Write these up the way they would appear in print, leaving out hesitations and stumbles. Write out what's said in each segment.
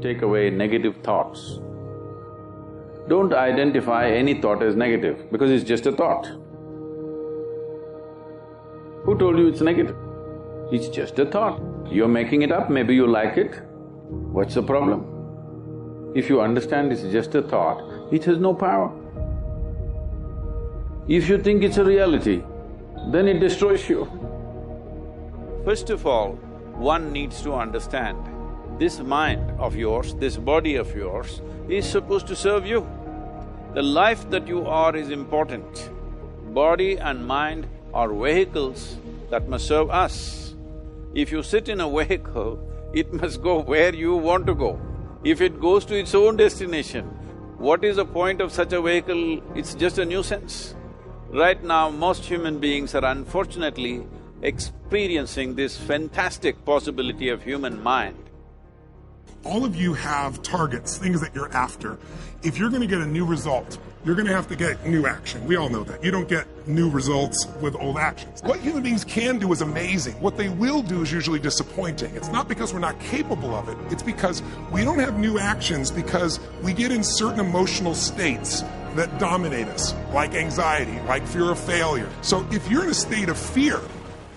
take away negative thoughts. Don't identify any thought as negative because it's just a thought. Who told you it's negative? It's just a thought. You're making it up, maybe you like it. What's the problem? If you understand it's just a thought, it has no power. If you think it's a reality, then it destroys you. First of all, one needs to understand, this mind of yours, this body of yours is supposed to serve you. The life that you are is important. Body and mind are vehicles that must serve us. If you sit in a vehicle, it must go where you want to go. If it goes to its own destination, what is the point of such a vehicle? It's just a nuisance. Right now, most human beings are unfortunately experiencing this fantastic possibility of human mind. All of you have targets, things that you're after. If you're going to get a new result, you're going to have to get new action. We all know that. You don't get new results with old actions. What human beings can do is amazing. What they will do is usually disappointing. It's not because we're not capable of it. It's because we don't have new actions because we get in certain emotional states that dominate us, like anxiety, like fear of failure. So if you're in a state of fear,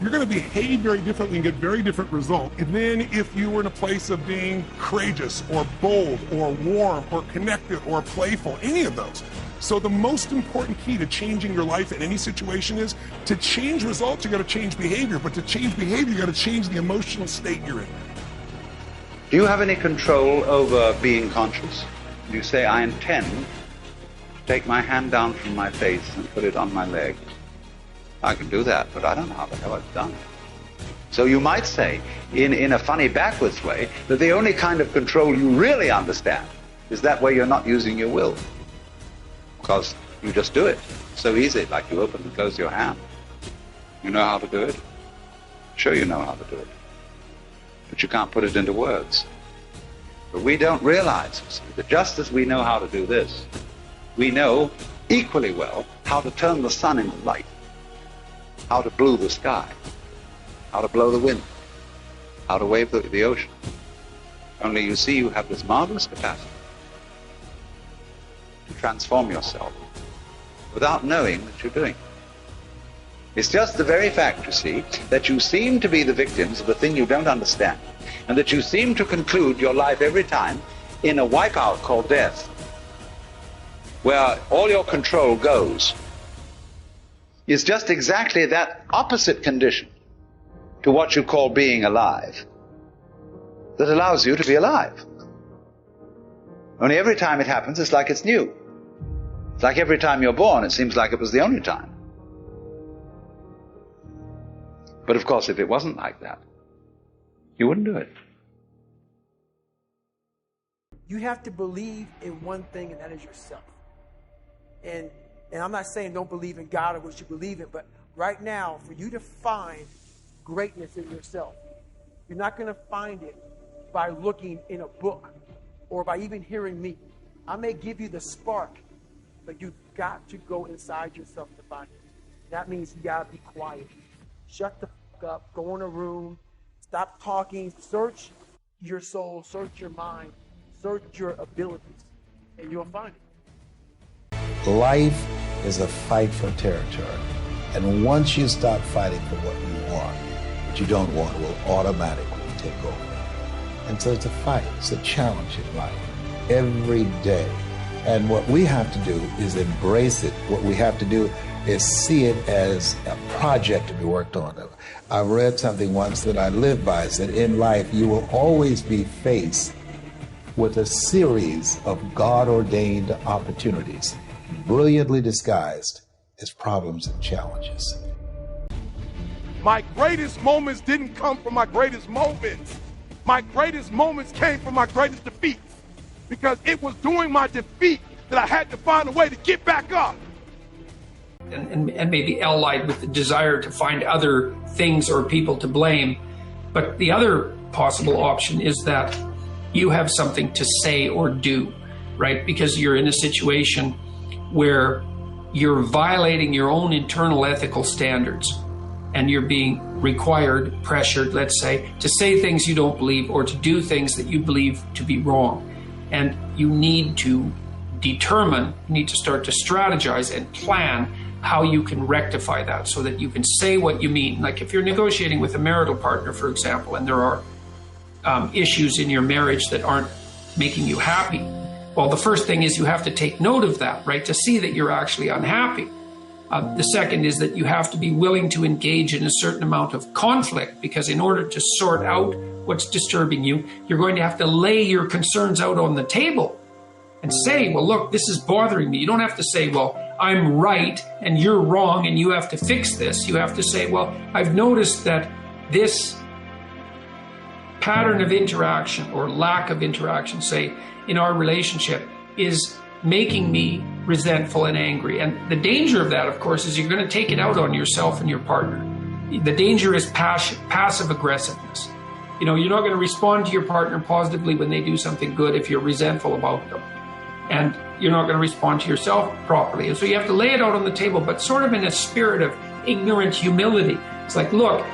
you're going to behave very differently and get very different results than if you were in a place of being courageous or bold or warm or connected or playful, any of those. So the most important key to changing your life in any situation is to change results, you got to change behavior, but to change behavior, you got to change the emotional state you're in. Do you have any control over being conscious? You say, I intend to take my hand down from my face and put it on my leg. I can do that, but I don't know how the hell it's done. So you might say, in a funny backwards way, that the only kind of control you really understand is that where you're not using your will. Because you just do it. So easy, like you open and close your hand. You know how to do it? Sure you know how to do it. But you can't put it into words. But we don't realize that just as we know how to do this, we know equally well how to turn the sun into light, how to blue the sky, how to blow the wind, how to wave the ocean. Only you see you have this marvelous capacity to transform yourself without knowing that you're doing it. It's just the very fact, you see, that you seem to be the victims of the thing you don't understand, and that you seem to conclude your life every time in a wipeout called death, where all your control goes, is just exactly that opposite condition to what you call being alive that allows you to be alive. Only every time it happens, it's like it's new. It's like every time you're born, it seems like it was the only time. But of course, if it wasn't like that, you wouldn't do it. You have to believe in one thing, and that is yourself. And I'm not saying don't believe in God or what you believe in, but right now, for you to find greatness in yourself, you're not going to find it by looking in a book or by even hearing me. I may give you the spark, but you've got to go inside yourself to find it. That means you got to be quiet. Shut the fuck up, go in a room, stop talking, search your soul, search your mind, search your abilities, and you'll find it. Life is a fight for territory. And once you stop fighting for what you want, what you don't want will automatically take over. And so it's a fight, it's a challenge in life, every day. And what we have to do is embrace it. What we have to do is see it as a project to be worked on. I read something once that I live by. It said, in life, you will always be faced with a series of God-ordained opportunities, brilliantly disguised as problems and challenges. My greatest moments didn't come from my greatest moments. My greatest moments came from my greatest defeats. Because it was during my defeat that I had to find a way to get back up. And maybe allied with the desire to find other things or people to blame. But the other possible option is that you have something to say or do, right? Because you're in a situation where you're violating your own internal ethical standards and you're being required, pressured, let's say, to say things you don't believe or to do things that you believe to be wrong. And you need to determine, you need to start to strategize and plan how you can rectify that so that you can say what you mean. Like if you're negotiating with a marital partner, for example, and there are issues in your marriage that aren't making you happy, well, the first thing is you have to take note of that, right, to see that you're actually unhappy. The second is that you have to be willing to engage in a certain amount of conflict, because in order to sort out what's disturbing you, you're going to have to lay your concerns out on the table and say, well, look, this is bothering me. You don't have to say, well, I'm right and you're wrong and you have to fix this. You have to say, well, I've noticed that this pattern of interaction or lack of interaction, say, in our relationship is making me resentful and angry. And the danger of that, of course, is you're going to take it out on yourself and your partner. The danger is passive aggressiveness. You know, you're not going to respond to your partner positively when they do something good if you're resentful about them. And you're not going to respond to yourself properly. And so you have to lay it out on the table, but sort of in a spirit of ignorant humility. It's like, look,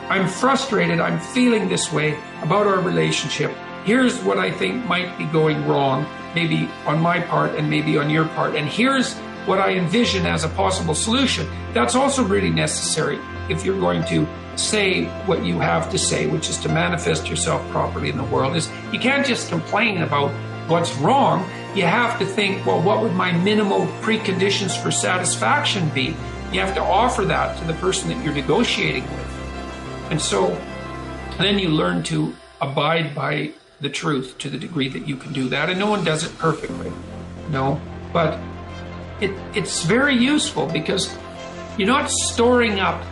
I'm frustrated. I'm feeling this way about our relationship. Here's what I think might be going wrong, maybe on my part and maybe on your part. And here's what I envision as a possible solution. That's also really necessary if you're going to say what you have to say, which is to manifest yourself properly in the world. Is you can't just complain about what's wrong. You have to think, well, what would my minimal preconditions for satisfaction be? You have to offer that to the person that you're negotiating with. And so then you learn to abide by the truth to the degree that you can do that. And no one does it perfectly, no, but it's very useful because you're not storing up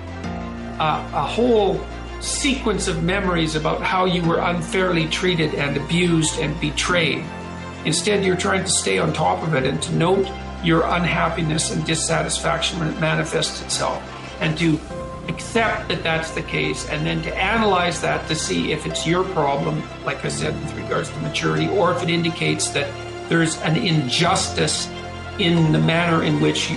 a whole sequence of memories about how you were unfairly treated and abused and betrayed. Instead, you're trying to stay on top of it and to note your unhappiness and dissatisfaction when it manifests itself, and to accept that that's the case, and then to analyze that to see if it's your problem, like I said, with regards to maturity, or if it indicates that there's an injustice in the manner in which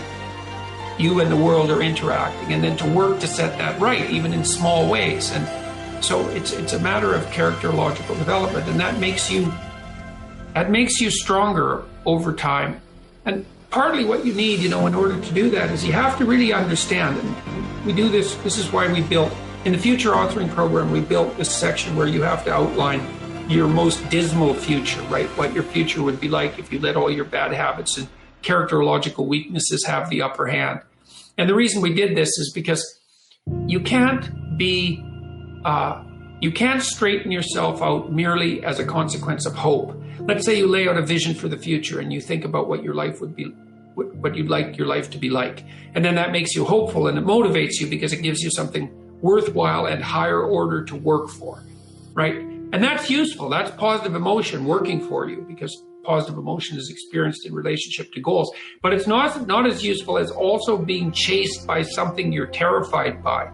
you and the world are interacting, and then to work to set that right, even in small ways. And so it's a matter of characterological development, and that makes you stronger over time. And partly what you need, in order to do that is you have to really understand, and we do this is why we built, in the future authoring program, we built this section where you have to outline your most dismal future, right? What your future would be like if you let all your bad habits and characterological weaknesses have the upper hand. And the reason we did this is because you can't straighten yourself out merely as a consequence of hope. Let's say you lay out a vision for the future and you think about what your life would be, what you'd like your life to be like. And then that makes you hopeful and it motivates you because it gives you something worthwhile and higher order to work for, right? And that's useful. That's positive emotion working for you, because positive emotion is experienced in relationship to goals. But it's not as useful as also being chased by something you're terrified by.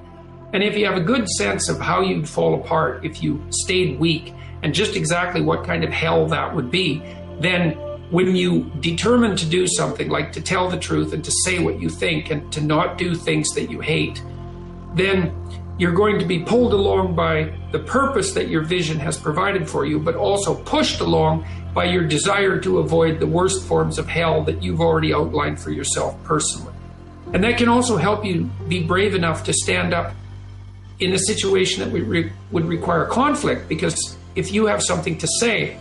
And if you have a good sense of how you'd fall apart if you stayed weak, and just exactly what kind of hell that would be, then when you determine to do something, like to tell the truth and to say what you think and to not do things that you hate, then you're going to be pulled along by the purpose that your vision has provided for you, but also pushed along by your desire to avoid the worst forms of hell that you've already outlined for yourself personally. And that can also help you be brave enough to stand up in a situation that would require conflict, because if you have something to say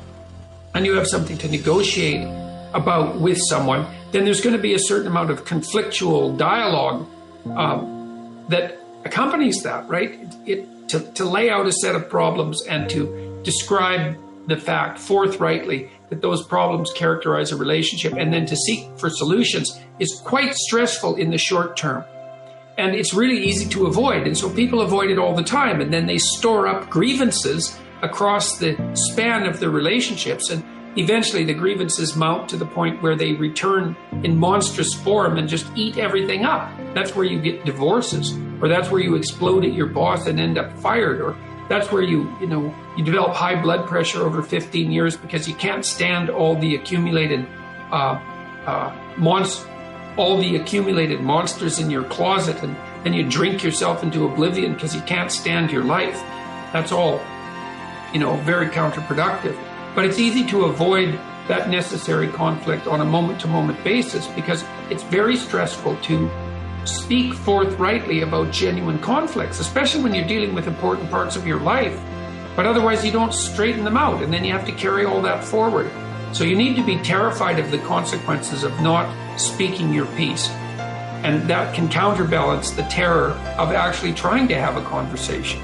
and you have something to negotiate about with someone, then there's going to be a certain amount of conflictual dialogue that accompanies that, right? To lay out a set of problems and to describe the fact forthrightly that those problems characterize a relationship, and then to seek for solutions, is quite stressful in the short term. And it's really easy to avoid. And so people avoid it all the time. And then they store up grievances across the span of the relationships. And eventually the grievances mount to the point where they return in monstrous form and just eat everything up. That's where you get divorces, or that's where you explode at your boss and end up fired, or that's where you develop high blood pressure over 15 years because you can't stand all the accumulated monsters in your closet, and then you drink yourself into oblivion because you can't stand your life. That's all, very counterproductive. But it's easy to avoid that necessary conflict on a moment-to-moment basis because it's very stressful to speak forthrightly about genuine conflicts, especially when you're dealing with important parts of your life. But otherwise you don't straighten them out, and then you have to carry all that forward. So you need to be terrified of the consequences of not speaking your piece. And that can counterbalance the terror of actually trying to have a conversation.